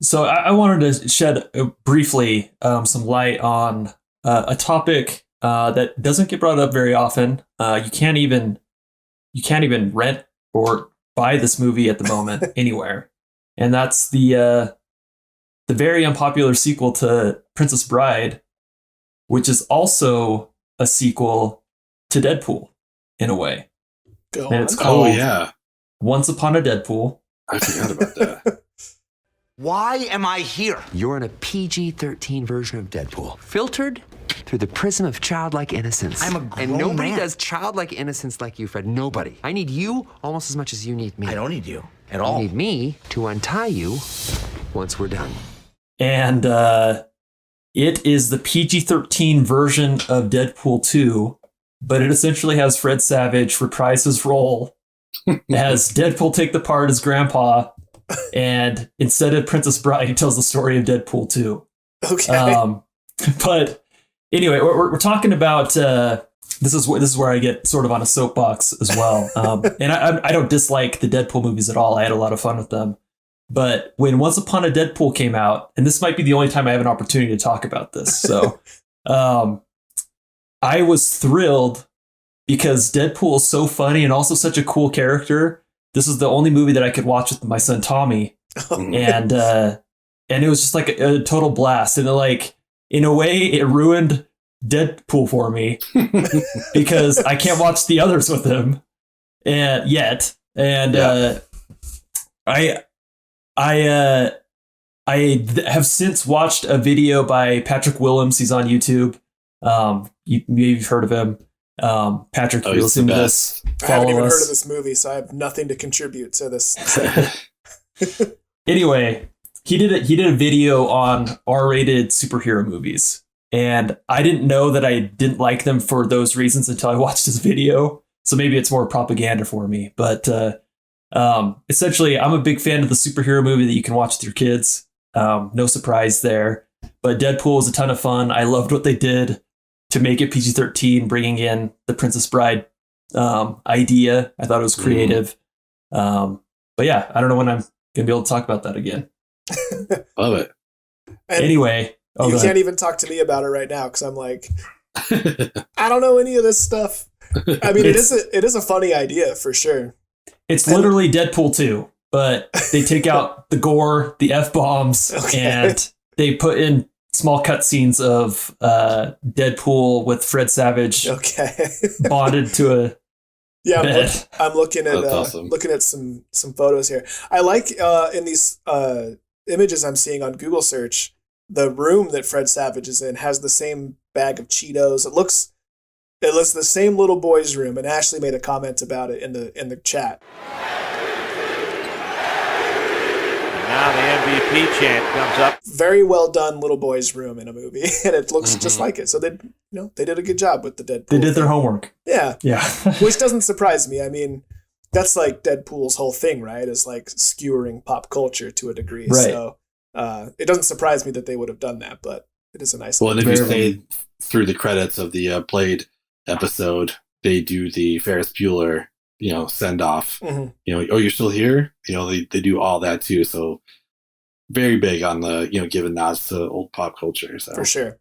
So I wanted to shed briefly some light on a topic that doesn't get brought up very often. You can't even rent or buy this movie at the moment anywhere, and that's the very unpopular sequel to Princess Bride, which is also a sequel to Deadpool in a way, Go and on. it's called yeah. Once Upon a Deadpool. I forgot about that. Why am I here? You're in a PG-13 version of Deadpool, filtered through the prism of childlike innocence. I'm a grown And nobody man. does childlike innocence like you, Fred. Nobody. I need you almost as much as you need me. I don't need you at You all. need me to untie you once we're done. And it is the PG-13 version of Deadpool 2, but it essentially has Fred Savage reprise his role as Deadpool take the part as Grandpa, and instead of Princess Bride, he tells the story of Deadpool 2. Okay. But anyway, we're talking about this is where I get sort of on a soapbox as well. And I don't dislike the Deadpool movies at all. I had a lot of fun with them. But when Once Upon a Deadpool came out, and this might be the only time I have an opportunity to talk about this, so I was thrilled because Deadpool is so funny and also such a cool character. This is the only movie that I could watch with my son Tommy, and it was just like a total blast. And in a way, it ruined Deadpool for me because I can't watch the others with him yet. And I have since watched a video by Patrick Willems. He's on YouTube. Maybe you've heard of him. Patrick, if you listen to this, I haven't even us. heard of this movie, so I have nothing to contribute to this. Anyway, he did a video on R-rated superhero movies, and I didn't know that I didn't like them for those reasons until I watched his video. So maybe it's more propaganda for me, but essentially, I'm a big fan of the superhero movie that you can watch with your kids. No surprise there, but Deadpool was a ton of fun. I loved what they did to make it PG-13, bringing in the Princess Bride idea. I thought it was creative. But yeah, I don't know when I'm gonna be able to talk about that again. Love it. And Anyway, you can't even talk to me about it right now because I'm like, I don't know any of this stuff. I mean, it is a funny idea for sure. It's literally Deadpool 2, but they take out the gore, the F-bombs, and they put in small cutscenes of Deadpool with Fred Savage bonded to a bed. I'm looking at awesome. looking at some photos here. I like in these images I'm seeing on Google search, the room that Fred Savage is in has the same bag of Cheetos. It looks the same little boy's room, and Ashley made a comment about it in the chat. Now the MVP chant comes up. Very well done little boy's room in a movie, and it looks just like it. So they did a good job with the Deadpool. They did their homework. Yeah. Yeah. Which doesn't surprise me. I mean, that's like Deadpool's whole thing, right? Is like skewering pop culture to a degree. Right. So it doesn't surprise me that they would have done that, but it is a nice. Well, and if you stay through the credits of the Blade episode, they do the Ferris Bueller, send off. Mm-hmm. Oh, you're still here. They do all that too. So very big on the giving nods to old pop culture. So. For sure.